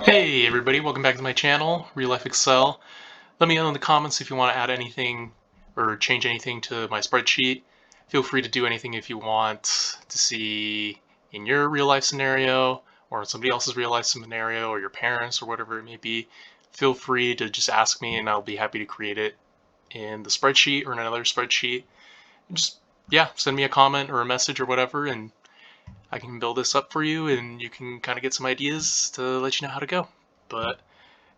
Hey everybody, welcome back to my channel, Real Life Excel. Let me know in the comments if you want to add anything or change anything to my spreadsheet. Feel free to do anything if you want to see in your real life scenario or in somebody else's real life scenario or your parents or whatever it may be. Feel free to just ask me and I'll be happy to create it in the spreadsheet or in another spreadsheet. Just, yeah, send me a comment or a message or whatever and I can build this up for you and you can kind of get some ideas to let you know how to go. But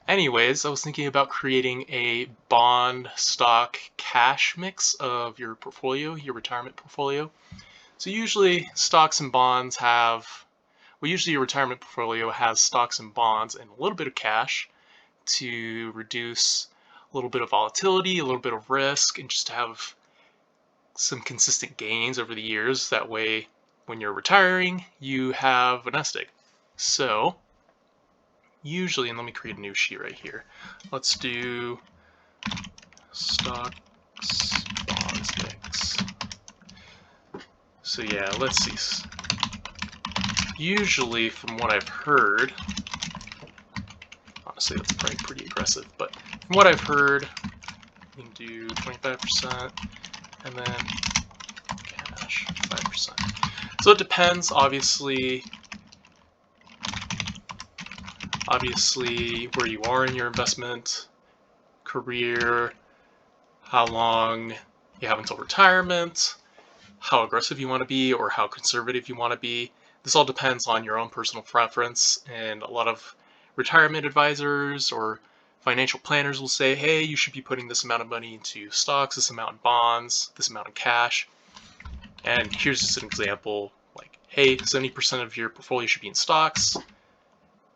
anyways, I was thinking about creating a bond stock cash mix of your portfolio, your retirement portfolio. So usually stocks and bonds usually your retirement portfolio has stocks and bonds and a little bit of cash to reduce a little bit of volatility, a little bit of risk, and just to have some consistent gains over the years. That way, when you're retiring, you have a nest egg. So usually, and let me create a new sheet right here. Let's do stocks bonds mix. So yeah, let's see. Usually, from what I've heard, honestly, that's probably pretty aggressive, but from what I've heard, you can do 25% and then cash 5%. So it depends, obviously, where you are in your investment career, how long you have until retirement, how aggressive you want to be or how conservative you want to be. This all depends on your own personal preference, and a lot of retirement advisors or financial planners will say, hey, you should be putting this amount of money into stocks, this amount in bonds, this amount in cash. And here's just an example, like, hey, 70% of your portfolio should be in stocks.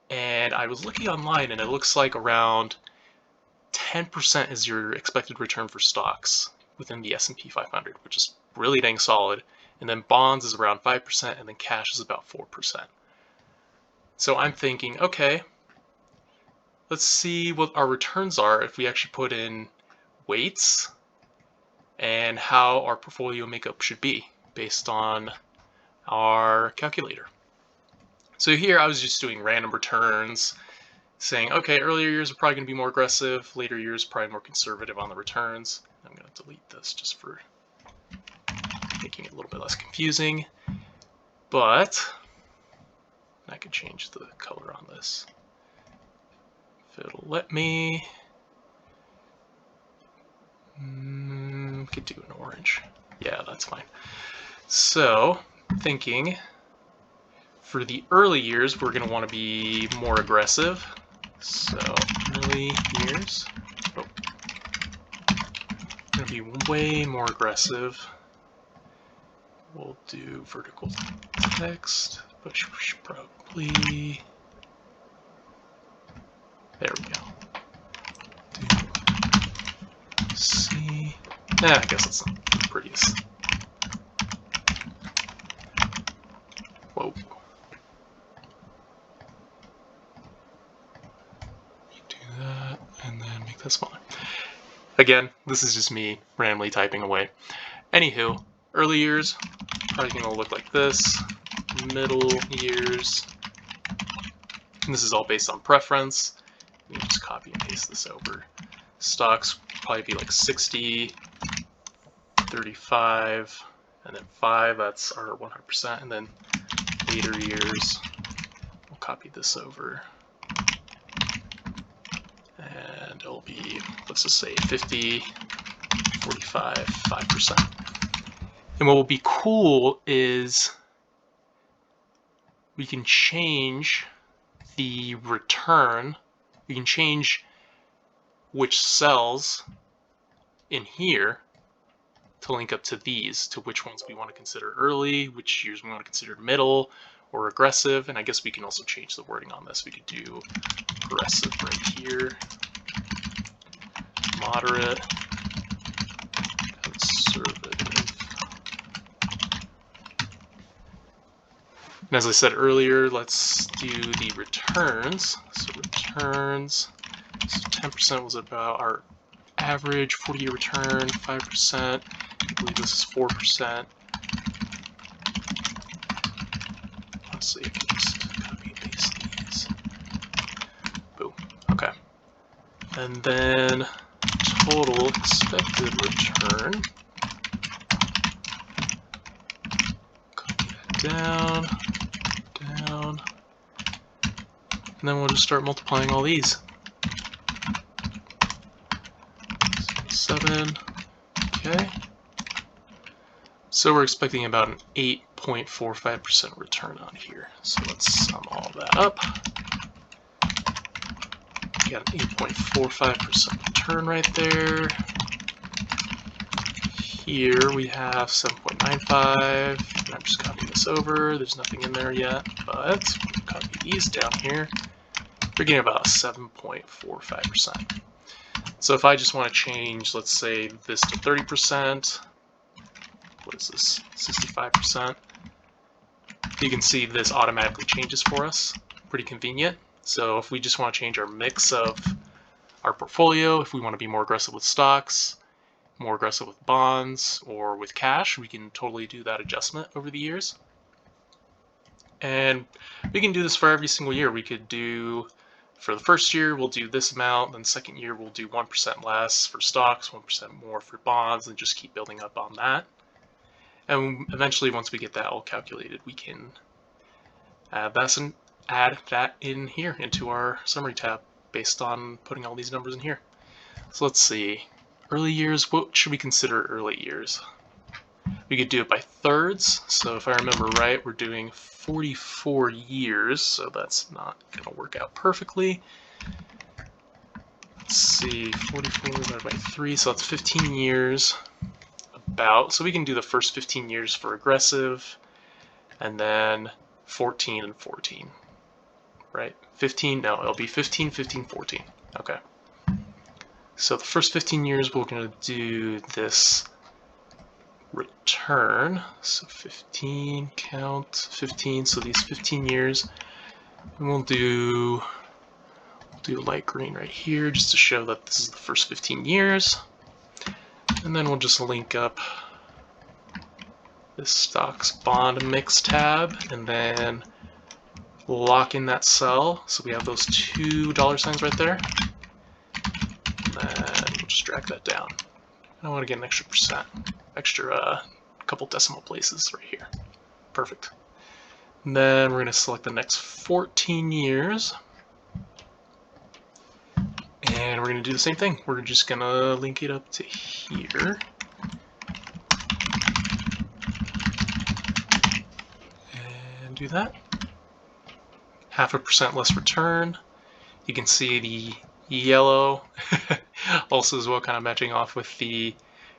And I was looking online and it looks like around 10% is your expected return for stocks within the S&P 500, which is really dang solid. And then bonds is around 5%, and then cash is about 4%. So I'm thinking, okay, let's see what our returns are if we actually put in weights and how our portfolio makeup should be based on our calculator. So here I was just doing random returns, saying, okay, earlier years are probably going to be more aggressive, later years probably more conservative on the returns. I'm going to delete this just for making it a little bit less confusing, but I could change the color on this if it'll let me. Could do an orange. Yeah, that's fine. So, thinking for the early years, we're going to want to be more aggressive. So, early years, going to be way more aggressive. We'll do vertical text, but we should probably, there we go. Do C. I guess that's not the prettiest. Whoa. Do that and then make that smaller. Again, this is just me randomly typing away. Anywho, early years, probably going to look like this. Middle years, and this is all based on preference. You can just copy and paste this over. Stocks probably be like 60, 35, and then 5, that's our 100%, and then later years, we'll copy this over. And it'll be, let's just say 50, 45, 5%. And what will be cool is we can change the return. We can change which cells in here to link up to these, to which ones we want to consider early, which years we want to consider middle or aggressive. And I guess we can also change the wording on this. We could do aggressive right here, moderate, conservative. And as I said earlier, let's do the returns. So returns, so 10% was about our average 40-year return, 5%. I believe this is 4%. Honestly, I can just copy and paste these. And then total expected return. Copy that down, down. And then we'll just start multiplying all these. 7, okay. So we're expecting about an 8.45% return on here. So let's sum all that up. We got an 8.45% return right there. Here we have 7.95, and I'm just copying this over. There's nothing in there yet, but we'll copy these down here. We're getting about 7.45%. So if I just want to change, let's say, this to 30%, what is this, 65%, you can see this automatically changes for us. Pretty convenient. So if we just want to change our mix of our portfolio, if we want to be more aggressive with stocks, more aggressive with bonds, or with cash, we can totally do that adjustment over the years. And we can do this for every single year. We could do, for the first year, we'll do this amount, then second year we'll do 1% less for stocks, 1% more for bonds, and just keep building up on that. And eventually, once we get that all calculated, we can add that in here into our summary tab based on putting all these numbers in here. So let's see. Early years, what should we consider early years? We could do it by thirds. So if I remember right, we're doing 44 years, so that's not going to work out perfectly. Let's see, 44 divided by 3, so that's 15 years about. So we can do the first 15 years for aggressive, and then 14 and 14, right? 15, no, it'll be 15, 15, 14. Okay. So the first 15 years, we're going to do this return. So 15, count 15. So these 15 years, and we'll do light green right here just to show that this is the first 15 years. And then we'll just link up this stocks bond mix tab and then lock in that cell. So we have those two dollar signs right there. And we'll just drag that down. I want to get an extra percent, extra couple decimal places right here. Perfect. And then we're going to select the next 14 years. And we're going to do the same thing. We're just going to link it up to here. And do that. 0.5% less return. You can see the yellow also as well, kind of matching off with the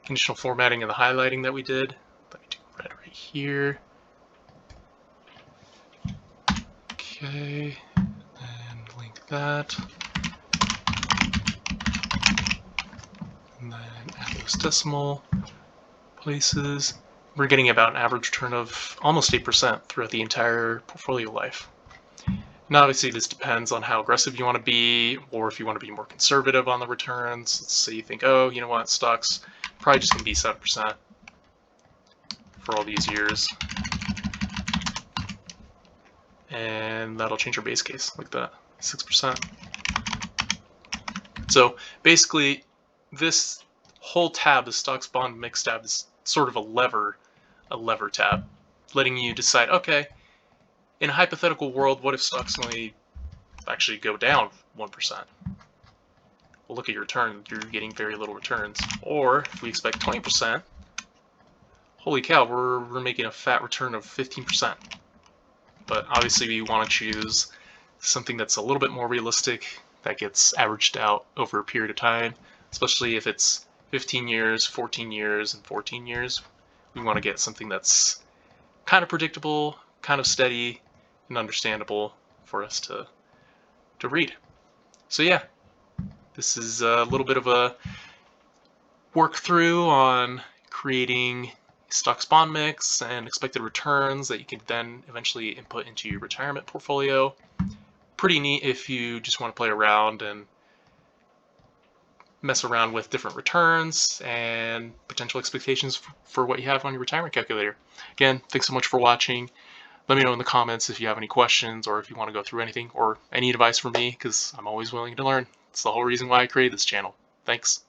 conditional formatting and the highlighting that we did. Let me do red right here. Okay, and link that. And then add those decimal places. We're getting about an average return of almost 8% throughout the entire portfolio life. And obviously this depends on how aggressive you want to be, or if you want to be more conservative on the returns. Let's say you think, oh, you know what, stocks probably just going to be 7% for all these years. And that'll change your base case like that, 6%. So basically this whole tab, the stocks bond mix tab, is sort of a lever tab, letting you decide, okay, in a hypothetical world, what if stocks only actually go down 1%? Well, look at your return. You're getting very little returns. Or if we expect 20%, holy cow, we're making a fat return of 15%. But obviously we want to choose something that's a little bit more realistic, that gets averaged out over a period of time, especially if it's 15 years, 14 years, and 14 years. We want to get something that's kind of predictable, kind of steady, and understandable for us to read. So yeah, this is a little bit of a work through on creating stocks bond mix and expected returns that you can then eventually input into your retirement portfolio. Pretty neat if you just want to play around and mess around with different returns and potential expectations for what you have on your retirement calculator. Again, thanks so much for watching. Let me know in the comments if you have any questions or if you want to go through anything or any advice from me, because I'm always willing to learn. It's the whole reason why I created this channel. Thanks.